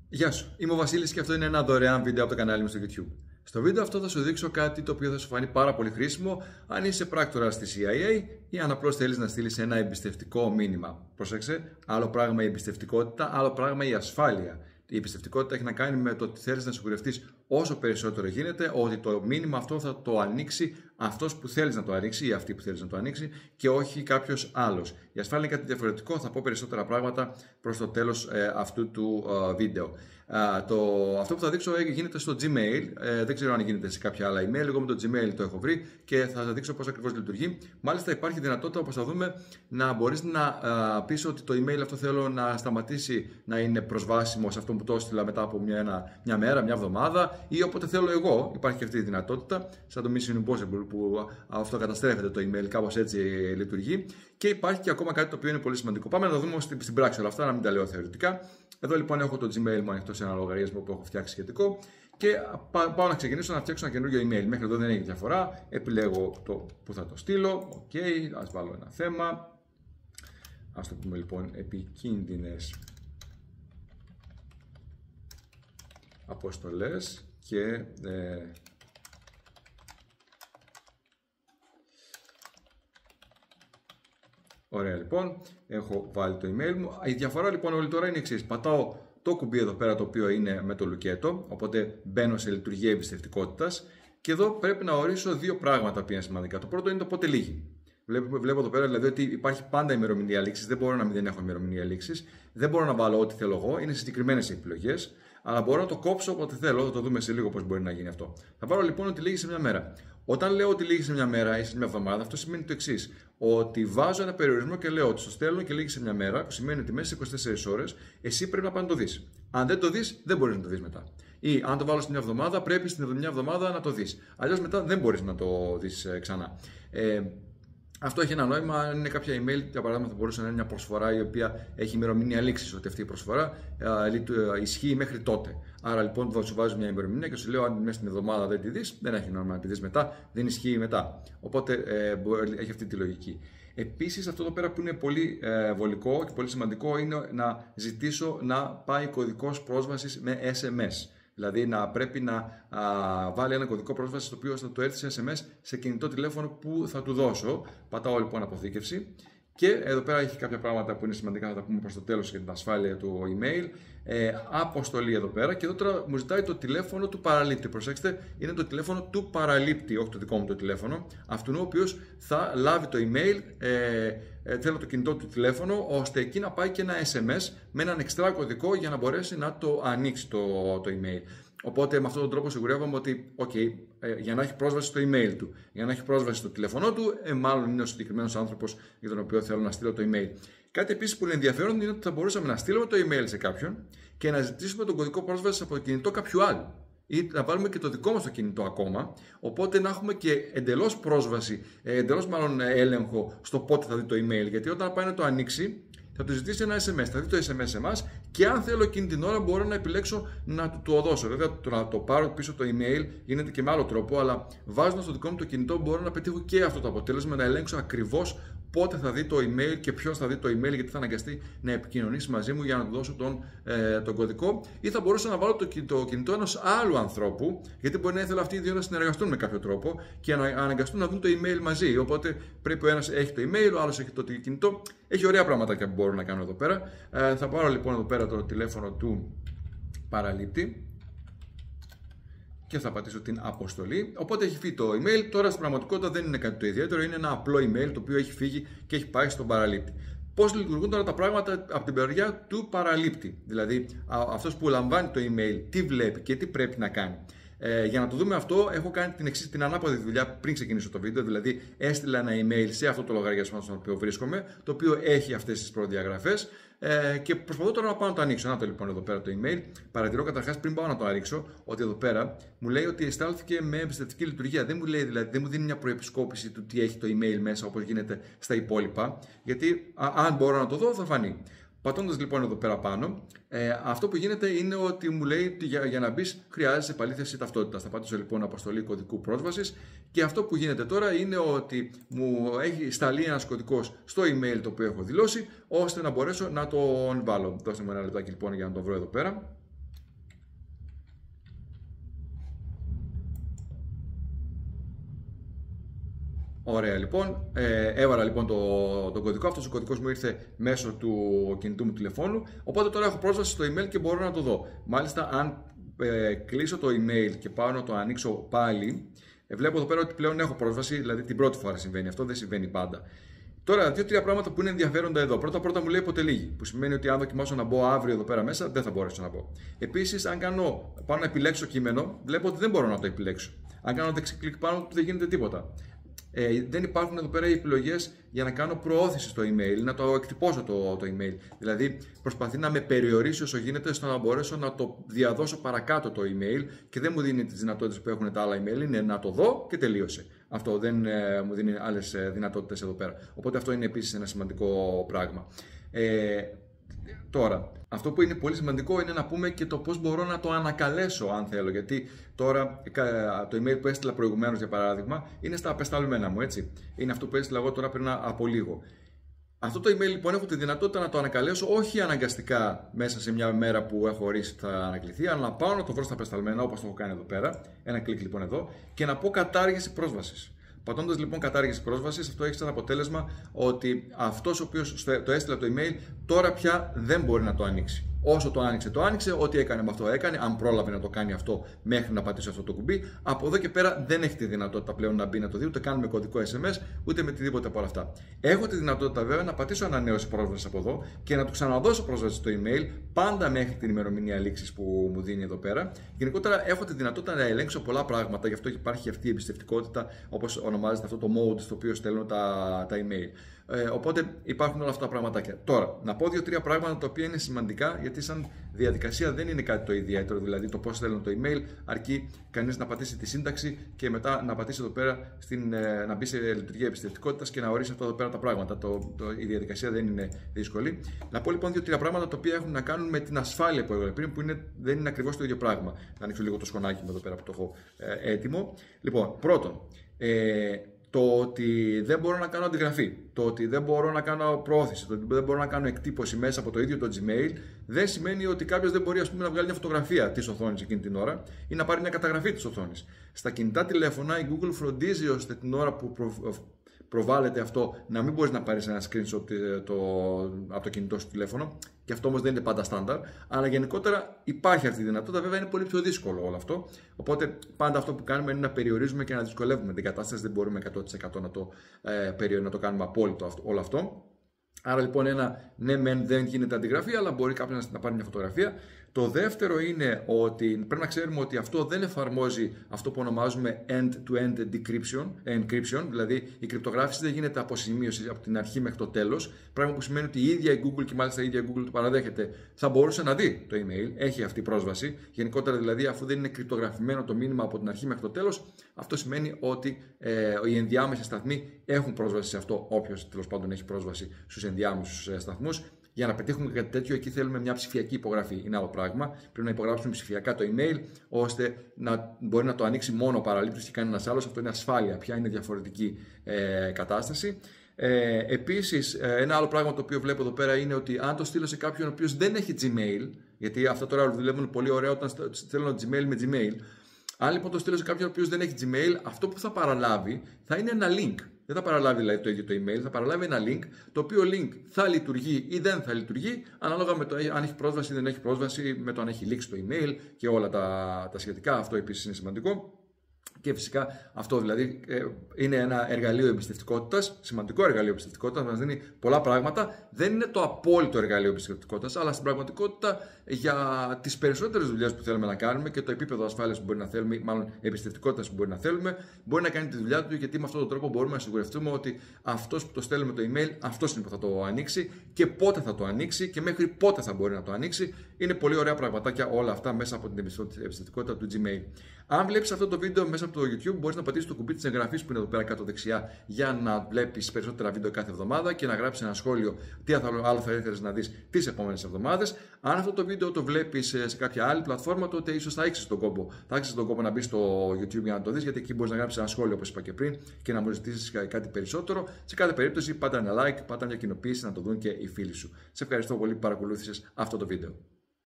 Γεια σου, είμαι ο Βασίλης και αυτό είναι ένα δωρεάν βίντεο από το κανάλι μου στο YouTube. Στο βίντεο αυτό θα σου δείξω κάτι το οποίο θα σου φανεί πάρα πολύ χρήσιμο αν είσαι πράκτορας στη CIA ή αν απλώς θέλεις να στείλεις ένα εμπιστευτικό μήνυμα. Πρόσεξε, άλλο πράγμα η εμπιστευτικότητα, άλλο πράγμα η ασφάλεια. Η εμπιστευτικότητα έχει να κάνει με το ότι θέλεις να σιγουρευτείς όσο περισσότερο γίνεται ότι το μήνυμα αυτό θα το ανοίξει αυτός που θέλεις να το ανοίξει ή αυτή που θέλεις να το ανοίξει και όχι κάποιος άλλος. Η ασφάλεια είναι κάτι διαφορετικό, θα πω περισσότερα πράγματα προς το τέλος αυτού του βίντεο. Αυτό που θα δείξω γίνεται στο Gmail, δεν ξέρω αν γίνεται σε κάποια άλλα email, εγώ με το Gmail το έχω βρει και θα σας δείξω πώς ακριβώς λειτουργεί. Μάλιστα υπάρχει δυνατότητα, όπως θα δούμε, να μπορείς να πεις ότι το email αυτό θέλω να σταματήσει να είναι προσβάσιμο σε αυτό που το έστειλα μετά από μια μέρα, μια εβδομάδα ή όποτε θέλω εγώ. Υπάρχει και αυτή η δυνατότητα, σαν το Mission Impossible που αυτοκαταστρέφεται το email, κάπως έτσι λειτουργεί. Και υπάρχει και ακόμα κάτι το οποίο είναι πολύ σημαντικό. Πάμε να το δούμε στην πράξη όλα αυτά, να μην τα λέω θεωρητικά. Εδώ λοιπόν έχω το Gmail μου ανοιχτό σε ένα λογαριασμό που έχω φτιάξει σχετικό και πάω να ξεκινήσω να φτιάξω ένα καινούργιο email. Μέχρι εδώ δεν έχει διαφορά. Επιλέγω το που θα το στείλω. OK, ας βάλω ένα θέμα. Ας το πούμε λοιπόν επικίνδυνες αποστολές και ωραία λοιπόν, έχω βάλει το email μου. Η διαφορά λοιπόν όλη τώρα είναι εξής. Πατάω το κουμπί εδώ πέρα το οποίο είναι με το λουκέτο, οπότε μπαίνω σε λειτουργία εμπιστευτικότητας και εδώ πρέπει να ορίσω δύο πράγματα που είναι σημαντικά. Το πρώτο είναι το πότε λύγει. Βλέπω εδώ πέρα δηλαδή ότι υπάρχει πάντα ημερομηνία λήξης, δεν μπορώ να μην έχω ημερομηνία λήξης, δεν μπορώ να βάλω ό,τι θέλω εγώ, είναι συγκεκριμένες επιλογές, αλλά μπορώ να το κόψω όποτε θέλω, θα το δούμε σε λίγο πώς μπορεί να γίνει αυτό. Θα πάρω λοιπόν ότι λύγει σε μια μέρα. Όταν λέω ότι λύγει σε μια μέρα ή σε μια εβδομάδα, αυτό σημαίνει το εξής: ότι βάζω ένα περιορισμό και λέω ότι στο στέλνω και λύγει σε μια μέρα, που σημαίνει ότι μέσα σε 24 ώρες εσύ πρέπει να πάνε να το δεις. Αν δεν το δεις, δεν μπορείς να το δεις μετά. Ή αν το βάλω στην μια εβδομάδα, πρέπει στην μια εβδομάδα να το δεις. Αλλιώς μετά δεν μπορείς να το δεις ξανά. Αυτό έχει ένα νόημα. Αν είναι κάποια email, για παράδειγμα, θα μπορούσε να είναι μια προσφορά η οποία έχει ημερομηνία λήξης, ότι αυτή η προσφορά ισχύει μέχρι τότε. Άρα λοιπόν θα σου βάζω μια ημερομηνία και σου λέω: αν μέσα στην εβδομάδα δεν τη δεις, δεν έχει νόημα να τη δεις μετά, δεν ισχύει μετά. Οπότε έχει αυτή τη λογική. Επίσης, αυτό εδώ πέρα που είναι πολύ βολικό και πολύ σημαντικό είναι να ζητήσω να πάει κωδικός πρόσβασης με SMS. Δηλαδή να πρέπει να βάλει ένα κωδικό πρόσβαση το οποίο θα του έρθει σε SMS σε κινητό τηλέφωνο που θα του δώσω. Πατάω λοιπόν αποθήκευση και εδώ πέρα έχει κάποια πράγματα που είναι σημαντικά, θα τα πούμε προς το τέλος για την ασφάλεια του email. Αποστολή εδώ πέρα και εδώ τώρα μου ζητάει το τηλέφωνο του παραλήπτη. Προσέξτε, είναι το τηλέφωνο του παραλήπτη, όχι το δικό μου το τηλέφωνο. Αυτού ο οποίος θα λάβει το email, θέλω το κινητό του τηλέφωνο, ώστε εκεί να πάει και ένα SMS με έναν εξτρά κωδικό για να μπορέσει να το ανοίξει το email. Οπότε με αυτόν τον τρόπο σιγουρεύομαι ότι για να έχει πρόσβαση στο email του, για να έχει πρόσβαση στο τηλέφωνο του, μάλλον είναι ο συγκεκριμένος άνθρωπος για τον οποίο θέλω να στείλω το email. Κάτι επίσης που είναι ενδιαφέρον είναι ότι θα μπορούσαμε να στείλουμε το email σε κάποιον και να ζητήσουμε τον κωδικό πρόσβασης από το κινητό κάποιου άλλου. Ή να βάλουμε και το δικό μας το κινητό ακόμα, οπότε να έχουμε και εντελώς πρόσβαση, εντελώς μάλλον έλεγχο στο πότε θα δει το email. Γιατί όταν πάει να το ανοίξει, θα του ζητήσει ένα SMS, θα δει το SMS σε εμάς και αν θέλω εκείνη την ώρα μπορώ να επιλέξω να του το δώσω. Βέβαια, το να το πάρω πίσω το email γίνεται και με άλλο τρόπο, αλλά βάζοντας στο δικό μου το κινητό μπορώ να πετύχω και αυτό το αποτέλεσμα, να ελέγξω ακριβώς πότε θα δει το email και ποιος θα δει το email, γιατί θα αναγκαστεί να επικοινωνήσει μαζί μου για να του δώσω τον κωδικό. Ή θα μπορούσα να βάλω το κινητό ενός άλλου ανθρώπου, γιατί μπορεί να ήθελα αυτοί οι δύο να συνεργαστούν με κάποιο τρόπο και να αναγκαστούν να δουν το email μαζί. Οπότε πρέπει ο ένας έχει το email, ο άλλος έχει το κινητό. Έχει ωραία πραγματάκια που μπορώ να κάνω εδώ πέρα. Θα πάρω λοιπόν εδώ πέρα το τηλέφωνο του παραλήπτη και θα πατήσω την αποστολή. Οπότε έχει φύγει το email. Τώρα στην πραγματικότητα δεν είναι κάτι το ιδιαίτερο, είναι ένα απλό email το οποίο έχει φύγει και έχει πάει στον παραλήπτη. Πώς λειτουργούν τώρα τα πράγματα από την πλευρά του παραλήπτη, δηλαδή αυτός που λαμβάνει το email, τι βλέπει και τι πρέπει να κάνει. Για να το δούμε αυτό, έχω κάνει την ανάποδη δουλειά πριν ξεκινήσω το βίντεο, δηλαδή έστειλα ένα email σε αυτό το λογαριασμό στον οποίο βρίσκομαι, το οποίο έχει αυτές τις προδιαγραφές και προσπαθώ τώρα να πάω να το ανοίξω. Να το λοιπόν εδώ πέρα το email. Παρατηρώ καταρχάς πριν πάω να το ανοίξω ότι εδώ πέρα μου λέει ότι εστάλθηκε με εμπιστευτική λειτουργία. Δεν μου λέει δηλαδή, δεν μου δίνει μια προεπισκόπηση του τι έχει το email μέσα όπως γίνεται στα υπόλοιπα, γιατί αν μπορώ να το δω θα φανεί. Πατώντας λοιπόν εδώ πέρα πάνω, αυτό που γίνεται είναι ότι μου λέει ότι για να μπεις χρειάζεσαι επαλήθευση ταυτότητας. Θα πατήσω λοιπόν αποστολή κωδικού πρόσβασης και αυτό που γίνεται τώρα είναι ότι μου έχει σταλεί ένας κωδικός στο email το οποίο έχω δηλώσει, ώστε να μπορέσω να τον βάλω. Δώστε μου ένα λεπτάκι λοιπόν για να το βρω εδώ πέρα. Ωραία, λοιπόν. Έβαλα λοιπόν τον κωδικό. Αυτός ο κωδικός μου ήρθε μέσω του κινητού μου τηλεφώνου. Οπότε τώρα έχω πρόσβαση στο email και μπορώ να το δω. Μάλιστα, αν κλείσω το email και πάω να το ανοίξω πάλι, βλέπω εδώ πέρα ότι πλέον έχω πρόσβαση. Δηλαδή την πρώτη φορά συμβαίνει αυτό, δεν συμβαίνει πάντα. Τώρα, δύο-τρία πράγματα που είναι ενδιαφέροντα εδώ. Πρώτα μου λέει ποτέ λίγη, που σημαίνει ότι αν δοκιμάσω να μπω αύριο εδώ πέρα μέσα, δεν θα μπορέσω να μπω. Επίσης, αν πάω να επιλέξω κείμενο, βλέπω ότι δεν μπορώ να το επιλέξω. Αν κάνω δεξί-κλικ πάνω, δεν γίνεται τίποτα. Δεν υπάρχουν εδώ πέρα οι επιλογές για να κάνω προώθηση στο email, να το εκτυπώσω το email. Δηλαδή, προσπαθεί να με περιορίσει όσο γίνεται στο να μπορέσω να το διαδώσω παρακάτω το email και δεν μου δίνει τις δυνατότητες που έχουν τα άλλα email. Είναι να το δω και τελείωσε. Αυτό δεν μου δίνει άλλες δυνατότητες εδώ πέρα. Οπότε αυτό είναι επίσης ένα σημαντικό πράγμα. Τώρα, αυτό που είναι πολύ σημαντικό είναι να πούμε και το πώς μπορώ να το ανακαλέσω αν θέλω. Γιατί τώρα το email που έστειλα προηγουμένως, για παράδειγμα, είναι στα απεσταλμένα μου, έτσι. Είναι αυτό που έστειλα εγώ τώρα πριν από λίγο. Αυτό το email λοιπόν έχω τη δυνατότητα να το ανακαλέσω, όχι αναγκαστικά μέσα σε μια μέρα που έχω ορίσει θα ανακληθεί, αλλά να πάω να το βρω στα απεσταλμένα, όπως το έχω κάνει εδώ πέρα. Ένα κλικ λοιπόν εδώ και να πω κατάργηση πρόσβασης. Πατώντας λοιπόν κατάργηση πρόσβασης, αυτό έχει σαν αποτέλεσμα ότι αυτός ο οποίος το έστειλε το email τώρα πια δεν μπορεί να το ανοίξει. Όσο το άνοιξε, ό,τι έκανε με αυτό έκανε. Αν πρόλαβε να το κάνει αυτό μέχρι να πατήσει αυτό το κουμπί, από εδώ και πέρα δεν έχει τη δυνατότητα πλέον να μπει να το δει, ούτε καν με κωδικό SMS, ούτε με οτιδήποτε από όλα αυτά. Έχω τη δυνατότητα βέβαια να πατήσω ανανέωση πρόσβαση από εδώ και να του ξαναδώσω πρόσβαση στο email, πάντα μέχρι την ημερομηνία λήξης που μου δίνει εδώ πέρα. Γενικότερα έχω τη δυνατότητα να ελέγξω πολλά πράγματα, γι' αυτό υπάρχει αυτή η εμπιστευτικότητα, όπως ονομάζεται αυτό το mode στο οποίο στέλνω τα email. Οπότε υπάρχουν όλα αυτά τα πραγματάκια. Τώρα, να πω δύο-τρία πράγματα τα οποία είναι σημαντικά, γιατί σαν διαδικασία δεν είναι κάτι το ιδιαίτερο. Δηλαδή, το πώς στέλνω το email, αρκεί κανείς να πατήσει τη σύνταξη και μετά να πατήσει εδώ πέρα να μπει σε λειτουργία εμπιστευτικότητας και να ορίσει αυτά εδώ πέρα τα πράγματα. Η διαδικασία δεν είναι δύσκολη. Να πω λοιπόν δύο-τρία πράγματα τα οποία έχουν να κάνουν με την ασφάλεια που έλεγα πριν, που δεν είναι ακριβώς το ίδιο πράγμα. Να ανοίξω λίγο το σκονάκι μου εδώ πέρα που το έχω έτοιμο. Λοιπόν, πρώτον. Το ότι δεν μπορώ να κάνω αντιγραφή, το ότι δεν μπορώ να κάνω προώθηση, το ότι δεν μπορώ να κάνω εκτύπωση μέσα από το ίδιο το Gmail, δεν σημαίνει ότι κάποιος δεν μπορεί, ας πούμε, να βγάλει μια φωτογραφία της οθόνης εκείνη την ώρα ή να πάρει μια καταγραφή της οθόνης. Στα κινητά τηλέφωνα η Google φροντίζει ώστε την ώρα που προβάλλεται αυτό να μην μπορείς να πάρεις ένα screenshot από το κινητό σου τηλέφωνο, και αυτό όμως δεν είναι πάντα στάνταρ, αλλά γενικότερα υπάρχει αυτή η δυνατότητα. Βέβαια είναι πολύ πιο δύσκολο όλο αυτό, οπότε πάντα αυτό που κάνουμε είναι να περιορίζουμε και να δυσκολεύουμε την κατάσταση, δεν μπορούμε 100% να το κάνουμε απόλυτο όλο αυτό. Άρα λοιπόν ναι μεν δεν γίνεται αντιγραφή, αλλά μπορεί κάποιος να πάρει μια φωτογραφία. Το δεύτερο είναι ότι πρέπει να ξέρουμε ότι αυτό δεν εφαρμόζει αυτό που ονομάζουμε end-to-end encryption, δηλαδή η κρυπτογράφηση δεν γίνεται από σημείωση από την αρχή μέχρι το τέλος, πράγμα που σημαίνει ότι η ίδια η Google, και μάλιστα η ίδια η Google το παραδέχεται, θα μπορούσε να δει το email, έχει αυτή πρόσβαση. Γενικότερα δηλαδή, αφού δεν είναι κρυπτογραφημένο το μήνυμα από την αρχή μέχρι το τέλος, αυτό σημαίνει ότι οι ενδιάμεσοι σταθμοί έχουν πρόσβαση σε αυτό, όποιος τέλος πάντων έχει πρόσβαση στους ενδιάμεσους σταθμούς. Για να πετύχουμε κάτι τέτοιο, εκεί θέλουμε μια ψηφιακή υπογραφή. Είναι άλλο πράγμα. Πρέπει να υπογράψουμε ψηφιακά το email, ώστε να μπορεί να το ανοίξει μόνο ο παραλήπτης και κανένα άλλο. Αυτό είναι ασφάλεια. Πια είναι διαφορετική κατάσταση. Επίσης, ένα άλλο πράγμα το οποίο βλέπω εδώ πέρα είναι ότι αν το στείλω σε κάποιον ο οποίος δεν έχει Gmail, γιατί αυτά τώρα δουλεύουν πολύ ωραία όταν στέλνω Gmail με Gmail. Αν λοιπόν το στείλω σε κάποιον ο οποίος δεν έχει Gmail, αυτό που θα παραλάβει θα είναι ένα link. Δεν θα παραλάβει δηλαδή το ίδιο το email, θα παραλάβει ένα link, το οποίο link θα λειτουργεί ή δεν θα λειτουργεί, ανάλογα με το αν έχει πρόσβαση ή δεν έχει πρόσβαση, με το αν έχει λήξει το email και όλα τα σχετικά. Αυτό επίσης είναι σημαντικό. Και φυσικά αυτό δηλαδή είναι ένα εργαλείο εμπιστευτικότητας, σημαντικό εργαλείο εμπιστευτικότητας, μας δίνει πολλά πράγματα. Δεν είναι το απόλυτο εργαλείο εμπιστευτικότητας, αλλά στην πραγματικότητα για τις περισσότερες δουλειές που θέλουμε να κάνουμε και το επίπεδο ασφάλειας που μπορεί να θέλουμε, μάλλον εμπιστευτικότητας που μπορεί να θέλουμε, μπορεί να κάνει τη δουλειά του, γιατί με αυτόν τον τρόπο μπορούμε να σιγουρευτούμε ότι αυτός που το στέλνουμε το email, αυτός είναι που θα το ανοίξει και πότε θα το ανοίξει και μέχρι πότε θα μπορεί να το ανοίξει. Είναι πολύ ωραία πραγματάκια όλα αυτά μέσα από την εμπιστευτικότητα του Gmail. Αν βλέπεις αυτό το βίντεο μέσα από το YouTube, μπορείς να πατήσεις το κουμπί της εγγραφής που είναι εδώ πέρα κάτω δεξιά για να βλέπεις περισσότερα βίντεο κάθε εβδομάδα και να γράψεις ένα σχόλιο τι άλλο θα ήθελες να δεις τις επόμενες εβδομάδες. Αν αυτό το βίντεο το βλέπεις σε κάποια άλλη πλατφόρμα, τότε ίσως θα έχεις τον κόπο. Θα έχεις τον κόπο να μπεις στο YouTube για να το δεις, γιατί εκεί μπορείς να γράψεις ένα σχόλιο, όπως είπα και πριν, και να μου ζητήσεις κάτι περισσότερο. Σε κάθε περίπτωση, πάτα ένα like, πάτα μια κοινοποίηση να το δουν και οι φίλοι σου. Σε ευχαριστώ πολύ που παρακολούθησες αυτό το βίντεο.